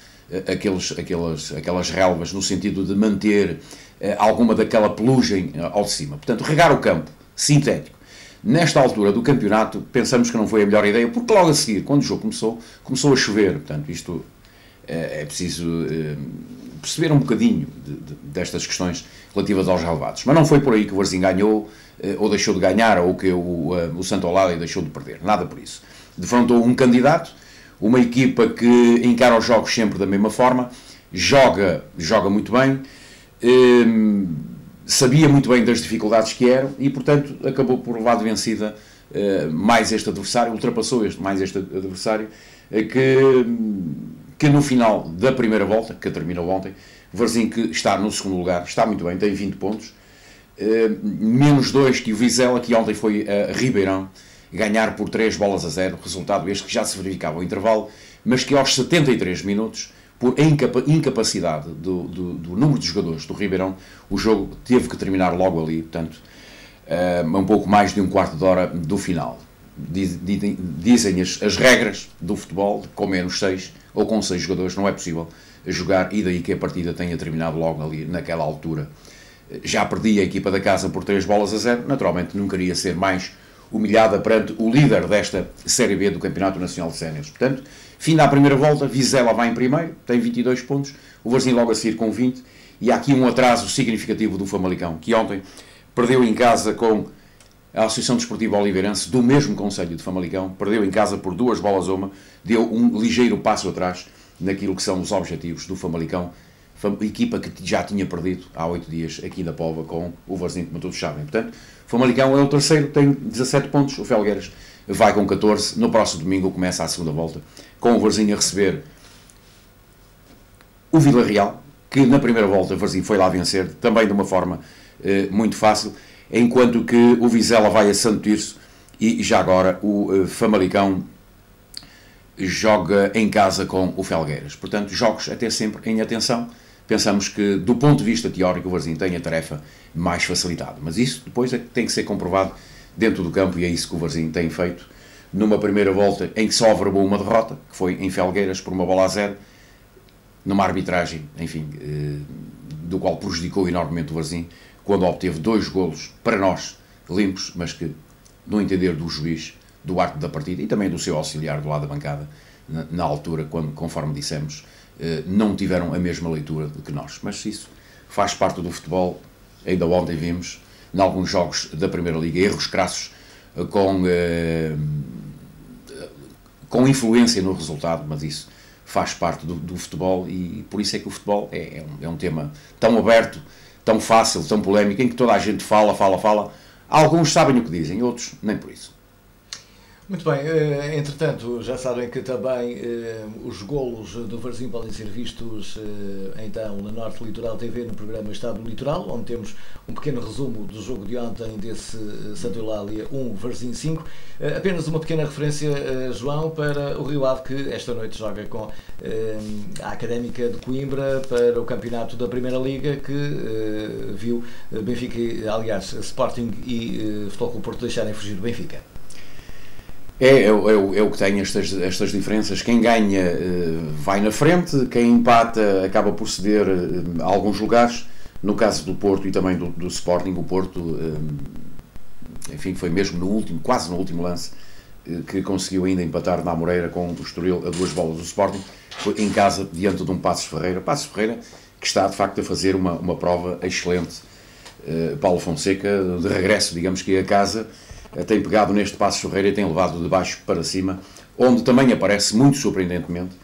aquelas relvas, no sentido de manter alguma daquela pelugem ao de cima. Portanto, regar o campo sintético. Nesta altura do campeonato, pensamos que não foi a melhor ideia, porque logo a seguir, quando o jogo começou a chover. Portanto, isto é preciso perceber um bocadinho destas questões relativas aos relevados. Mas não foi por aí que o Varzim ganhou, ou deixou de ganhar, ou que o Santa Eulália deixou de perder. Nada por isso. Defrontou um candidato, uma equipa que encara os jogos sempre da mesma forma, joga muito bem, sabia muito bem das dificuldades que eram e, portanto, acabou por levar de vencida mais este adversário, ultrapassou mais este adversário, que no final da primeira volta, que terminou ontem, o Varzim, que está no segundo lugar, está muito bem, tem 20 pontos, menos 2 que o Vizela, que ontem foi a Ribeirão ganhar por 3-0, resultado este que já se verificava ao intervalo, mas que aos 73 minutos, por incapacidade do número de jogadores do Ribeirão, o jogo teve que terminar logo ali, portanto, um pouco mais de um quarto de hora do final. Dizem as regras do futebol, com menos 6 ou com 6 jogadores não é possível jogar, e daí que a partida tenha terminado logo ali naquela altura. Já perdia a equipa da casa por 3-0, naturalmente não queria ser mais humilhada perante o líder desta Série B do Campeonato Nacional de Séniores. Portanto, fim da primeira volta, Vizela vai em primeiro, tem 22 pontos, o Varzim logo a seguir com 20, e há aqui um atraso significativo do Famalicão, que ontem perdeu em casa com a Associação Desportiva Oliveirense, do mesmo concelho de Famalicão, perdeu em casa por 2-1, deu um ligeiro passo atrás naquilo que são os objetivos do Famalicão, equipa que já tinha perdido há 8 dias aqui da Póvoa com o Varzim, como todos sabem. Portanto, o Famalicão é o terceiro, tem 17 pontos, o Felgueiras vai com 14, no próximo domingo começa a segunda volta, com o Varzim a receber o Vila Real, que na primeira volta o Varzim foi lá vencer, também de uma forma muito fácil, enquanto que o Vizela vai a Santo Tirso, e já agora o Famalicão joga em casa com o Felgueiras. Portanto, jogos até sempre em atenção. Pensamos que, do ponto de vista teórico, o Varzim tem a tarefa mais facilitada. Mas isso depois é que tem que ser comprovado dentro do campo, e é isso que o Varzim tem feito numa primeira volta em que só averbou uma derrota, que foi em Felgueiras por 1-0, numa arbitragem, enfim, do qual prejudicou enormemente o Varzim, quando obteve 2 golos, para nós, limpos, mas que, no entender do juiz, do árbitro da partida e também do seu auxiliar do lado da bancada, na altura, quando, conforme dissemos, não tiveram a mesma leitura que nós. Mas isso faz parte do futebol. Ainda ontem vimos, em alguns jogos da Primeira Liga, erros crassos com influência no resultado, mas isso faz parte do futebol, e por isso é que o futebol é um tema tão aberto, tão fácil, tão polémico, em que toda a gente fala. Alguns sabem o que dizem, outros nem por isso.
Muito bem, entretanto, já sabem que também os golos do Varzim podem ser vistos então na Norte Litoral TV, no programa Estado Litoral, onde temos um pequeno resumo do jogo de ontem desse Santa Eulália 1, Varzim 5. Apenas uma pequena referência, João, para o Rio Ave, que esta noite joga com a Académica de Coimbra para o campeonato da Primeira Liga, que viu Benfica, aliás, Sporting e Futebol Clube Porto deixarem fugir do Benfica.
É o que tem estas diferenças. Quem ganha vai na frente, quem empata acaba por ceder alguns lugares, No caso do Porto e também do Sporting, o Porto, enfim, foi mesmo quase no último lance, que conseguiu ainda empatar na Amoreira com o Estoril a 2 bolas. Do Sporting foi em casa, diante de um Passos Ferreira. Passos Ferreira que está, de facto, a fazer uma prova excelente. Paulo Fonseca, de regresso, digamos que a casa, tem pegado neste Passos Ferreira e tem levado de baixo para cima, onde também aparece, muito surpreendentemente,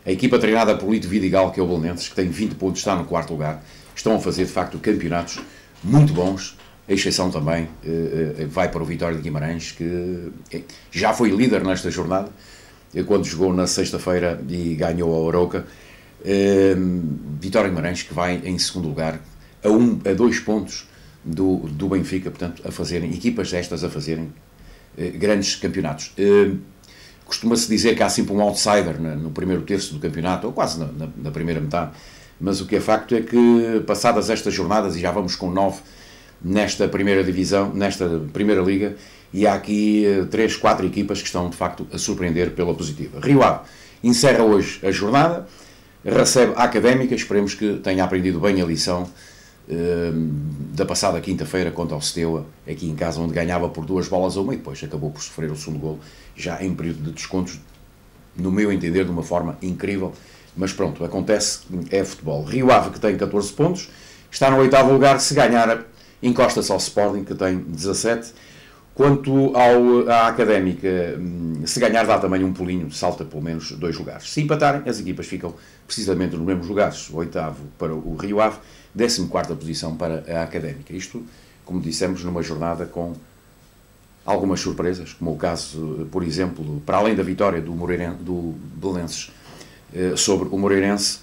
a equipa treinada por Lito Vidigal, que é o Belenenses, que tem 20 pontos, está no 4º lugar. Estão a fazer, de facto, campeonatos muito bons. A exceção também vai para o Vitória de Guimarães, que já foi líder nesta jornada, quando jogou na sexta-feira e ganhou a Arouca. Vitória de Guimarães, que vai em segundo lugar, a 2 pontos do Benfica, portanto, equipas estas a fazerem grandes campeonatos. Costuma-se dizer que há sempre um outsider no primeiro terço do campeonato, ou quase na primeira metade, mas o que é facto é que, passadas estas jornadas, e já vamos com 9 nesta primeira divisão, nesta primeira liga, e há aqui 3, 4 equipas que estão, de facto, a surpreender pela positiva. Rio Ave encerra hoje a jornada, recebe a Académica, esperemos que tenha aprendido bem a lição da passada quinta-feira contra o Steaua, aqui em casa, onde ganhava por 2-1 e depois acabou por sofrer o segundo golo, já em período de descontos, no meu entender, de uma forma incrível, mas pronto, acontece, é futebol. Rio Ave, que tem 14 pontos, está no 8º lugar, se ganhar, encosta-se ao Sporting, que tem 17. Quanto à Académica, se ganhar dá também um pulinho, salta pelo menos 2 lugares. Se empatarem, as equipas ficam precisamente nos mesmos lugares, o 8º para o Rio Ave, 14ª posição para a Académica. Isto, como dissemos, numa jornada com algumas surpresas, como o caso, por exemplo, para além da vitória do Belenenses sobre o Moreirense,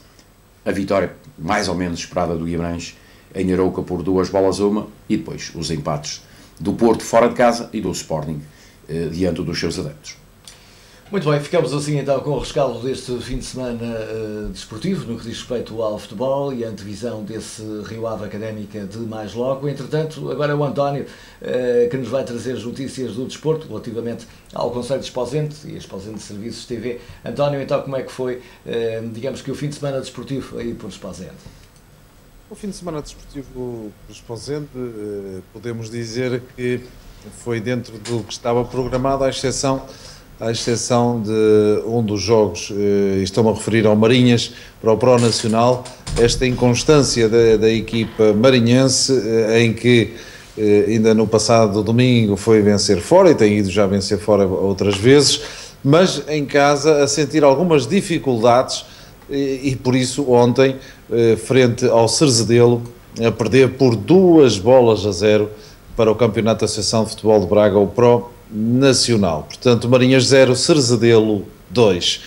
a vitória mais ou menos esperada do Guimarães em Arouca por 2-1 e depois os empates do Porto fora de casa e do Sporting diante dos seus adeptos.
Muito bem, ficamos assim então com o rescaldo deste fim de semana desportivo, no que diz respeito ao futebol e a antevisão desse Rio Ave Académica de mais logo. Entretanto, agora é o António que nos vai trazer as notícias do desporto relativamente ao Conselho de Esposende e a Esposende Serviços TV. António, então como é que foi, digamos que o fim de semana desportivo aí por Esposende?
O fim de semana desportivo por Esposende, podemos dizer que foi dentro do que estava programado, à exceção de um dos jogos, estou-me a referir ao Marinhas, para o Pro Nacional, esta inconstância da equipa marinhense, em que ainda no passado domingo foi vencer fora, e tem ido já vencer fora outras vezes, mas em casa a sentir algumas dificuldades, e por isso ontem, frente ao Cerzedelo, a perder por 2-0 para o Campeonato da Associação de Futebol de Braga, o Pro Nacional. Portanto, Marinhas 0, Cerzedelo 2.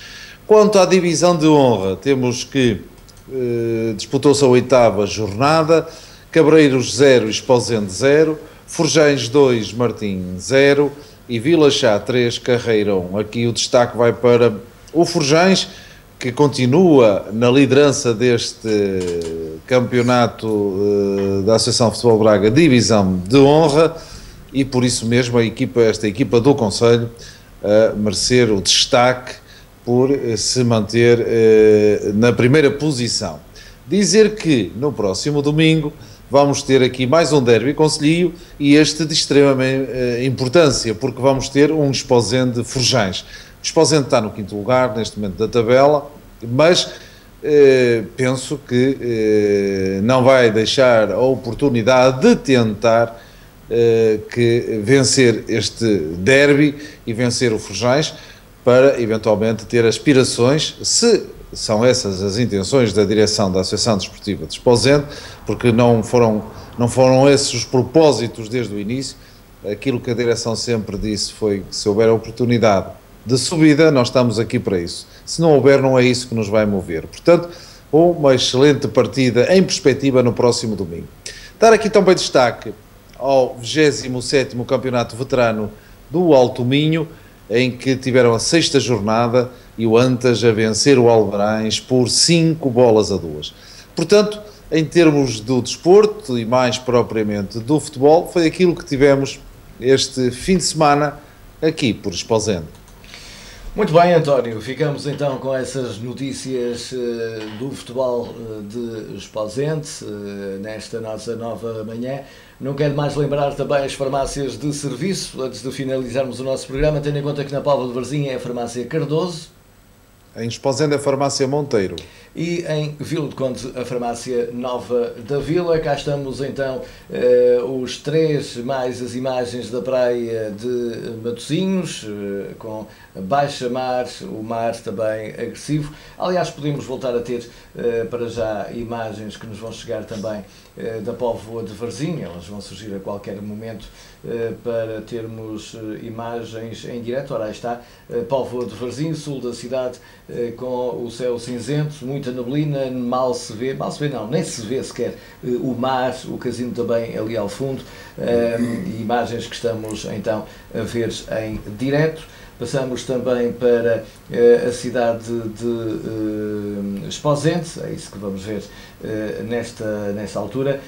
Quanto à divisão de honra, temos que disputou-se a 8ª jornada, Cabreiros 0, Esposende 0, Forjães 2, Martim 0 e Vila Chá 3, Carreirão 1. Aqui o destaque vai para o Forjães, que continua na liderança deste campeonato da Associação de Futebol de Braga, divisão de honra, e por isso mesmo esta equipa do Conselho merecer o destaque por se manter na primeira posição. Dizer que no próximo domingo vamos ter aqui mais um derby concelhio, e este de extrema importância, porque vamos ter um Esposende Forjães. O Esposende está no 5º lugar neste momento da tabela, mas penso que não vai deixar a oportunidade de tentar vencer este derby e vencer o Forjães, para eventualmente ter aspirações, se são essas as intenções da direção da Associação Desportiva de Esposende, porque não foram esses os propósitos desde o início. Aquilo que a direção sempre disse foi que, se houver a oportunidade de subida, nós estamos aqui para isso. Se não houver, não é isso que nos vai mover. Portanto, uma excelente partida em perspectiva no próximo domingo. Dar aqui também destaque ao 27º Campeonato Veterano do Alto Minho, em que tiveram a 6ª jornada e o Antas a vencer o Alvarães por 5-2. Portanto, em termos do desporto e mais propriamente do futebol, foi aquilo que tivemos este fim de semana aqui por Esposende.
Muito bem, António, ficamos então com essas notícias do futebol de Esposende nesta nossa nova manhã. Não quero mais lembrar também as farmácias de serviço, antes de finalizarmos o nosso programa, tendo em conta que na Póvoa de Varzim é a farmácia Cardoso.
Em Esposende a farmácia Monteiro.
E em Vila do Conde a farmácia Nova da Vila. Cá estamos então os três, mais as imagens da praia de Matosinhos, com baixa mar, o mar também agressivo. Aliás, podemos voltar a ter para já imagens que nos vão chegar também da Póvoa de Varzim, elas vão surgir a qualquer momento para termos imagens em direto. Ora, aí está, Póvoa de Varzim, sul da cidade, com o céu cinzento, muita neblina, mal se vê não, nem se vê sequer o mar, o casino também ali ao fundo, imagens que estamos então a ver em direto. Passamos também para a cidade de Esposende, é isso que vamos ver nesta altura,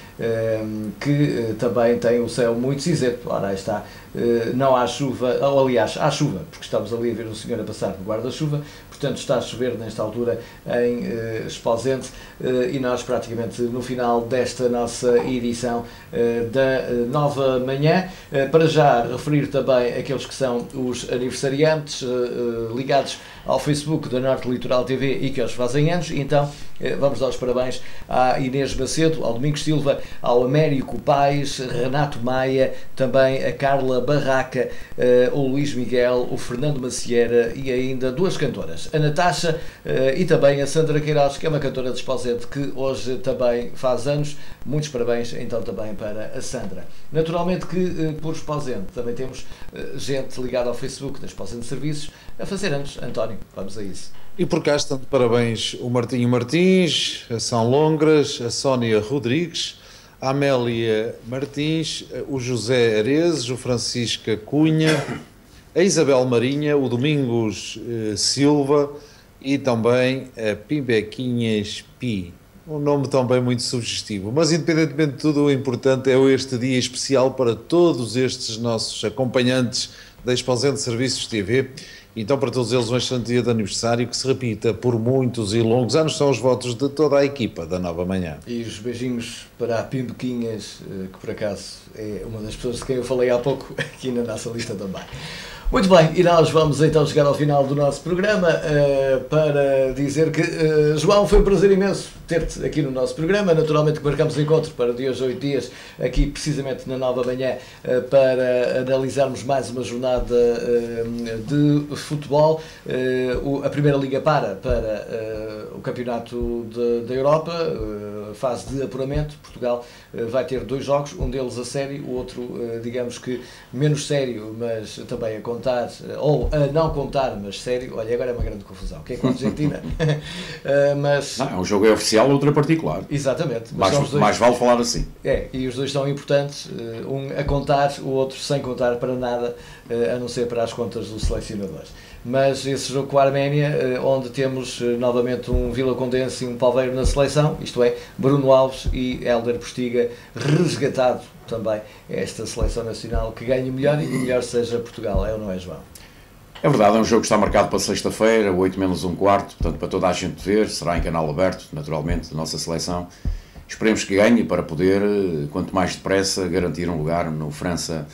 que também tem o céu muito cinzento. Ora, aí está, não há chuva, ou aliás, há chuva, porque estamos ali a ver um senhor a passar com guarda-chuva, portanto está a chover nesta altura em Esposende, e nós praticamente no final desta nossa edição da nova manhã. Para já referir também aqueles que são os aniversariantes ligados ao Facebook da Norte Litoral TV e que hoje fazem anos. Então vamos dar os parabéns à Inês Macedo, ao Domingos Silva, ao Américo Paes, Renato Maia, também a Carla Barraca, o Luís Miguel, o Fernando Macieira e ainda duas cantoras, a Natasha e também a Sandra Queiroz, que é uma cantora de Esposende que hoje também faz anos. Muitos parabéns então também para a Sandra. Naturalmente que por Esposende também temos gente ligada ao Facebook da Esposende Serviços a fazer anos. António, vamos a isso.
E por cá estão de parabéns o Martinho Martins, a São Longras, a Sónia Rodrigues, a Amélia Martins, o José Areses, o Francisca Cunha, a Isabel Marinha, o Domingos Silva e também a Pimbequinhas Pi. Um nome também muito sugestivo. Mas independentemente de tudo, o importante é este dia especial para todos estes nossos acompanhantes da Esposende Serviços TV. Então, para todos eles, um excelente dia de aniversário que se repita por muitos e longos anos. São os votos de toda a equipa da Nova Manhã.
E os beijinhos para a Pimbequinhas, que por acaso é uma das pessoas de quem eu falei há pouco aqui na nossa lista também. Muito bem, e nós vamos então chegar ao final do nosso programa para dizer que, João, foi um prazer imenso ter-te aqui no nosso programa. Naturalmente que marcamos o encontro para de hoje a 8 dias, aqui precisamente na Nova Manhã, para analisarmos mais uma jornada de futebol. A Primeira Liga para o Campeonato da Europa, fase de apuramento. Portugal vai ter 2 jogos, um deles a sério, o outro, digamos que menos sério, mas também a contar, ou a não contar, mas sério. Olha, agora é uma grande confusão. O que é com a Argentina? Mas...
Não, um jogo é oficial, outro é particular.
Exatamente.
Mais vale falar assim.
É, e os dois são importantes, um a contar, o outro sem contar para nada, a não ser para as contas dos selecionadores. Mas esse jogo com a Arménia, onde temos novamente um Vila Condense e um Palveiro na seleção, isto é, Bruno Alves e Hélder Postiga, resgatado também esta seleção nacional, que ganhe melhor e que melhor seja Portugal, é ou não é, João?
É verdade, é um jogo que está marcado para sexta-feira, 8 menos um quarto, portanto para toda a gente ver, será em canal aberto, naturalmente, a nossa seleção. Esperemos que ganhe para poder, quanto mais depressa, garantir um lugar no França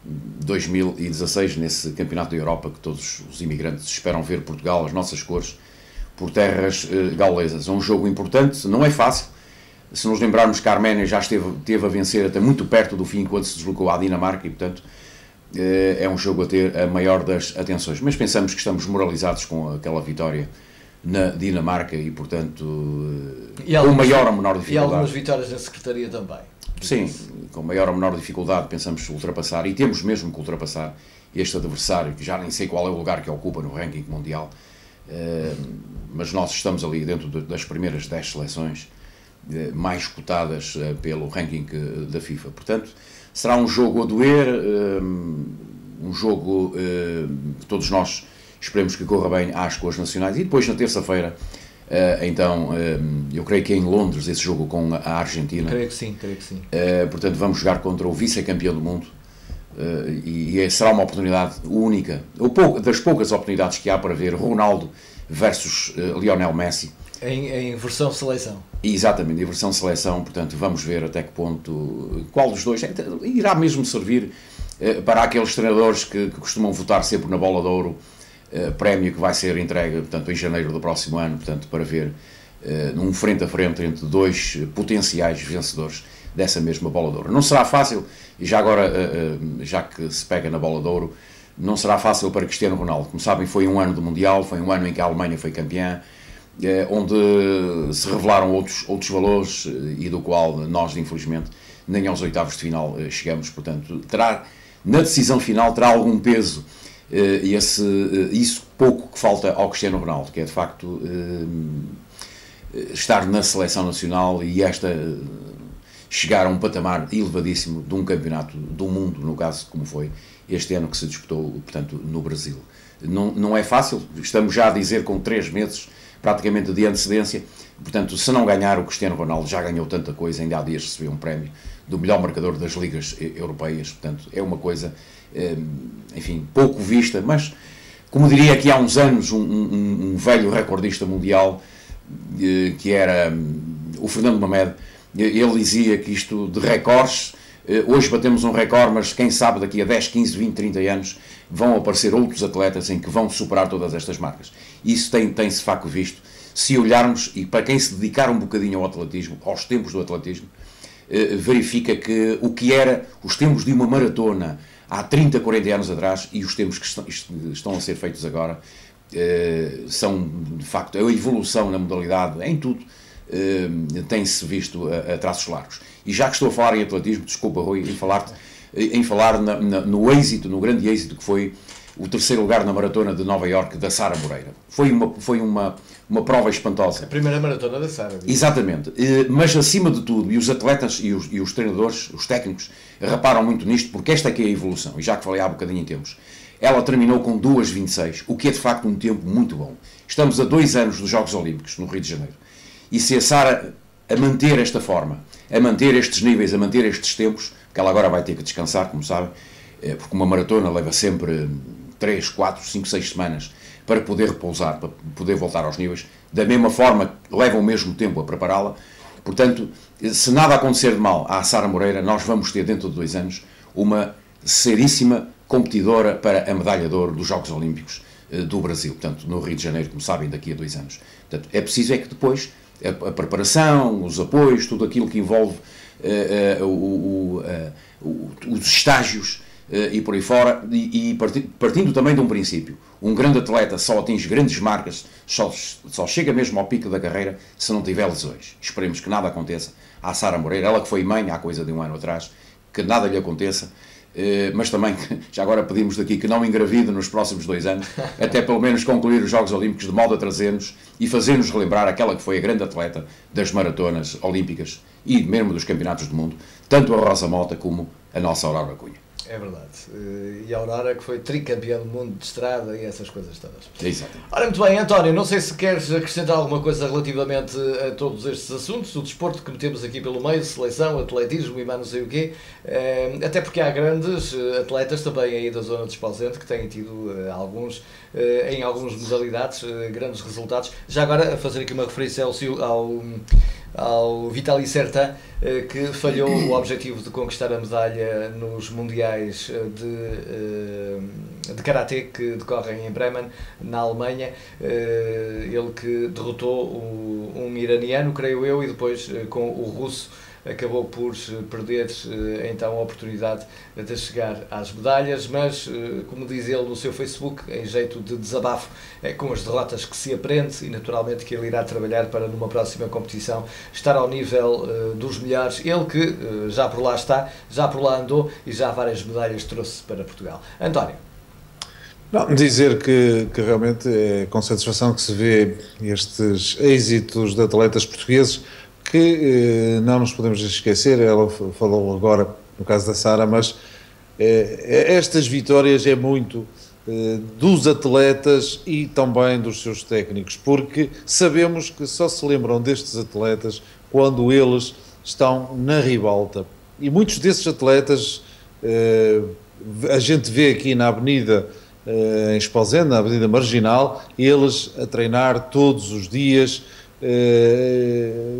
2016, nesse campeonato da Europa que todos os imigrantes esperam ver Portugal, as nossas cores, por terras gaulesas. É um jogo importante, não é fácil. Se nos lembrarmos que a Arménia já esteve a vencer até muito perto do fim, quando se deslocou à Dinamarca, e portanto é um jogo a ter a maior das atenções. Mas pensamos que estamos moralizados com aquela vitória na Dinamarca e portanto com maior ou menor dificuldade.
E algumas vitórias na Secretaria também.
Sim, com maior ou menor dificuldade pensamos ultrapassar, e temos mesmo que ultrapassar este adversário, que já nem sei qual é o lugar que ocupa no ranking mundial, mas nós estamos ali dentro das primeiras 10 seleções mais cotadas pelo ranking da FIFA. Portanto, será um jogo a doer, um jogo que todos nós esperemos que corra bem às cores nacionais. E depois, na terça-feira, então, eu creio que é em Londres esse jogo com a Argentina.
Creio que sim.
Portanto, vamos jogar contra o vice-campeão do mundo, e será uma oportunidade única, das poucas oportunidades que há para ver Ronaldo versus Lionel Messi.
Em versão seleção.
Exatamente, em versão seleção, portanto vamos ver até que ponto, qual dos dois irá mesmo servir para aqueles treinadores que costumam votar sempre na Bola de Ouro, prémio que vai ser entregue, portanto, em janeiro do próximo ano, portanto, para ver num frente a frente entre dois potenciais vencedores dessa mesma Bola de Ouro. Não será fácil, e já agora, já que se pega na Bola de Ouro, não será fácil para Cristiano Ronaldo. Como sabem, foi um ano do Mundial, foi um ano em que a Alemanha foi campeã, onde se revelaram outros valores e do qual nós, infelizmente, nem aos oitavos de final chegamos. Portanto, na decisão final terá algum peso isso pouco que falta ao Cristiano Ronaldo, que é de facto estar na seleção nacional e chegar a um patamar elevadíssimo de um campeonato do mundo, no caso como foi este ano que se disputou, portanto, no Brasil. Não é fácil, estamos já a dizer com 3 meses praticamente de antecedência, portanto, se não ganhar, o Cristiano Ronaldo já ganhou tanta coisa, ainda há dias recebeu um prémio do melhor marcador das ligas europeias, portanto, é uma coisa, enfim, pouco vista, mas, como diria aqui há uns anos um velho recordista mundial, que era o Fernando Mamed, ele dizia que isto de recordes, hoje batemos um recorde, mas quem sabe daqui a 10, 15, 20, 30 anos vão aparecer outros atletas em que vão superar todas estas marcas. Isso tem-se de facto visto. Se olharmos, e para quem se dedicar um bocadinho ao atletismo, aos tempos do atletismo, verifica que o que era os tempos de uma maratona há 30, 40 anos atrás e os tempos que estão a ser feitos agora são, de facto, a evolução na modalidade, em tudo, tem-se visto a traços largos. E já que estou a falar em atletismo, desculpa, Rui, em falar no grande êxito que foi o 3º lugar na maratona de Nova Iorque da Sara Moreira. Foi uma prova espantosa.
A primeira maratona da Sara.
Exatamente. Mas acima de tudo, e os atletas e os treinadores, os técnicos, reparam muito nisto, porque esta é que é a evolução, e já que falei há bocadinho em tempos. Ela terminou com 2:26, o que é de facto um tempo muito bom. Estamos a 2 anos dos Jogos Olímpicos, no Rio de Janeiro. E se a Sara, a manter esta forma, a manter estes níveis, a manter estes tempos, que ela agora vai ter que descansar, como sabem, porque uma maratona leva sempre 3, 4, 5, 6 semanas para poder repousar, para poder voltar aos níveis, da mesma forma leva o mesmo tempo a prepará-la. Portanto, se nada acontecer de mal à Sara Moreira, nós vamos ter dentro de 2 anos uma seríssima competidora para a medalha de ouro dos Jogos Olímpicos do Brasil, portanto, no Rio de Janeiro, como sabem, daqui a 2 anos. Portanto, é preciso que depois a preparação, os apoios, tudo aquilo que envolve os estágios e por aí fora, e partindo também de um princípio, um grande atleta só atinge grandes marcas, só chega mesmo ao pico da carreira se não tiver lesões. Esperemos que nada aconteça à Sara Moreira, ela que foi mãe há coisa de 1 ano atrás, que nada lhe aconteça, mas também, já agora pedimos daqui que não engravide nos próximos 2 anos, até pelo menos concluir os Jogos Olímpicos de modo a trazer-nos e fazer-nos relembrar aquela que foi a grande atleta das maratonas olímpicas e mesmo dos campeonatos do mundo, tanto a Rosa Mota como a nossa Aurora Cunha.
É verdade. E a Aurora, que foi tricampeã do mundo de estrada e essas coisas todas.
Exatamente.
Ora, muito bem, António, não sei se queres acrescentar alguma coisa relativamente a todos estes assuntos, o desporto que metemos aqui pelo meio, seleção, atletismo e mais não sei o quê, até porque há grandes atletas também aí da zona de Esposende que têm tido em algumas modalidades grandes resultados. Já agora, a fazer aqui uma referência ao Vitaly Sertan, que falhou o objetivo de conquistar a medalha nos mundiais de Karatê que decorrem em Bremen, na Alemanha. Ele que derrotou um iraniano, creio eu, e depois com o russo acabou por perder então a oportunidade de chegar às medalhas, mas, como diz ele no seu Facebook, em jeito de desabafo, é com as derrotas que se aprende e naturalmente que ele irá trabalhar para numa próxima competição estar ao nível dos melhores. Ele que já por lá está, já por lá andou e já várias medalhas trouxe para Portugal. António.
Não, dizer que realmente é com satisfação que se vê estes êxitos de atletas portugueses que não nos podemos esquecer. Ela falou agora no caso da Sara, mas estas vitórias é muito dos atletas e também dos seus técnicos, porque sabemos que só se lembram destes atletas quando eles estão na ribalta, e muitos desses atletas A gente vê aqui na Avenida em Esposende, na Avenida Marginal, eles a treinar todos os dias,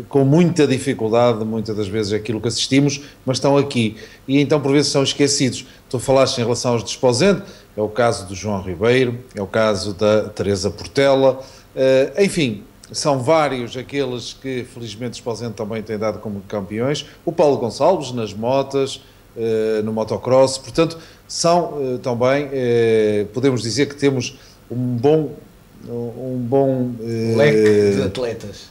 com muita dificuldade, muitas das vezes aquilo que assistimos, mas estão aqui. E então por vezes são esquecidos. Tu falaste em relação aos de Esposende, é o caso do João Ribeiro, é o caso da Teresa Portela, enfim, são vários aqueles que felizmente Esposende também tem dado como campeões, o Paulo Gonçalves nas motas, no motocross, portanto são também, podemos dizer que temos um bom
leque de atletas.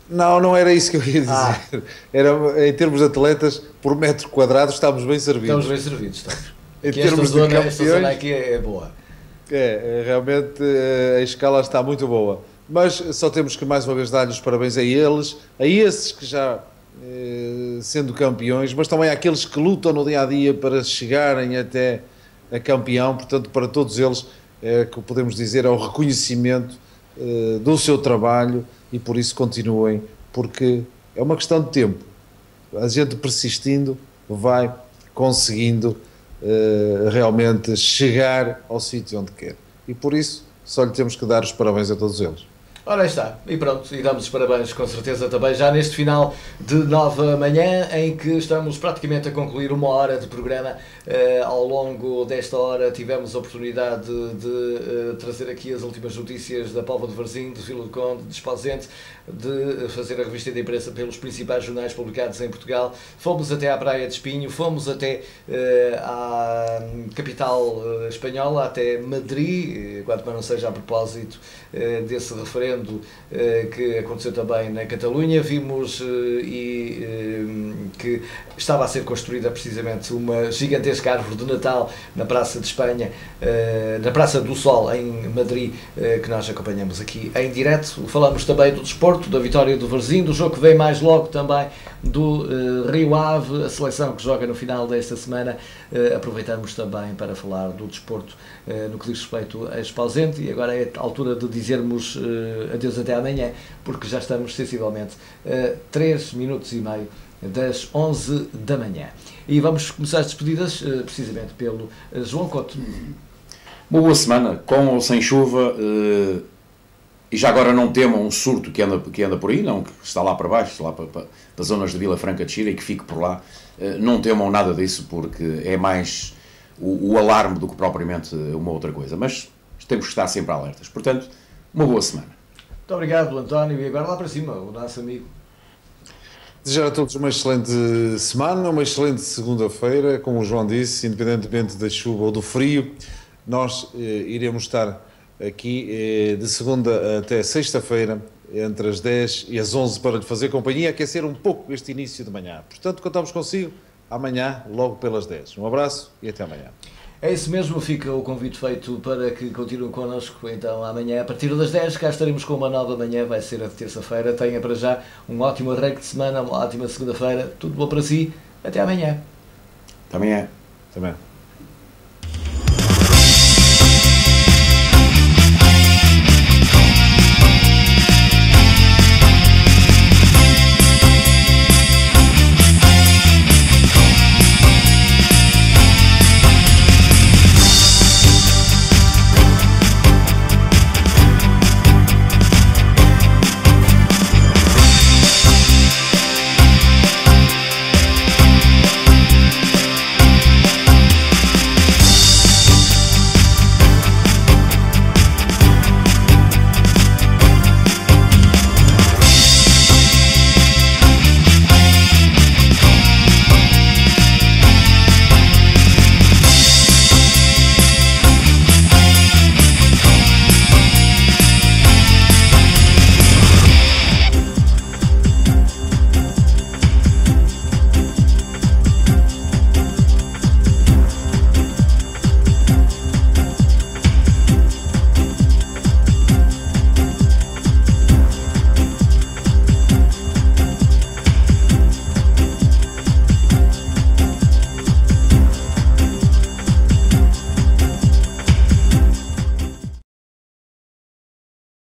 Não era isso que eu ia dizer. Era, em termos de atletas por metro quadrado estamos bem servidos.
Estamos bem servidos, estamos.
Em termos de campeões,
esta zona aqui é boa.
Realmente a escala está muito boa. Mas só temos que mais uma vez dar-lhes parabéns a eles, a esses que já sendo campeões, mas também àqueles que lutam no dia-a-dia para chegarem até a campeão. Portanto, para todos eles, que podemos dizer, é o reconhecimento do seu trabalho, e por isso continuem, porque é uma questão de tempo. A gente persistindo vai conseguindo realmente chegar ao sítio onde quer. E por isso só lhe temos que dar os parabéns a todos eles.
Ora, aí está, e pronto, e damos os parabéns com certeza também já neste final de nova manhã, em que estamos praticamente a concluir uma hora de programa. Ao longo desta hora tivemos a oportunidade de trazer aqui as últimas notícias da Póvoa de Varzim, de Vila do Conde, de Esposende, de fazer a revista de imprensa pelos principais jornais publicados em Portugal. Fomos até à Praia de Espinho, fomos até à capital espanhola, até Madrid, quanto mais não seja a propósito desse referendo que aconteceu também na Catalunha. Vimos que estava a ser construída precisamente uma gigantesca árvore de Natal na Praça de Espanha, na Praça do Sol em Madrid, que nós acompanhamos aqui em direto. Falamos também do desporto, da vitória do Varzim, do jogo que vem mais logo também do Rio Ave, a seleção que joga no final desta semana. Aproveitamos também para falar do desporto no que diz respeito a Esposende, e agora é a altura de dizermos adeus até amanhã, porque já estamos sensivelmente a 3 minutos e meio das 11 da manhã. E vamos começar as despedidas precisamente pelo João Couto.
Uma boa semana, com ou sem chuva, e já agora não temam um surto que anda por aí, não, que está lá para baixo, lá para as zonas de Vila Franca de Xira, e que fique por lá. Não temam nada disso, porque é mais o alarme do que propriamente uma outra coisa. Mas temos que estar sempre alertas. Portanto, uma boa semana.
Muito obrigado, António. E agora lá para cima, o nosso amigo.
Desejar a todos uma excelente semana, uma excelente segunda-feira. Como o João disse, independentemente da chuva ou do frio, nós iremos estar aqui de segunda até sexta-feira, entre as 10 e as 11, para lhe fazer companhia, aquecer um pouco este início de manhã. Portanto, contamos consigo amanhã, logo pelas 10. Um abraço e até amanhã.
É isso mesmo, fica o convite feito para que continuem connosco. Então amanhã, a partir das 10, cá estaremos com uma nova manhã, vai ser a de terça-feira. Tenha para já um ótimo arranque de semana, uma ótima segunda-feira. Tudo bom para si, até amanhã.
Até amanhã.
Até amanhã.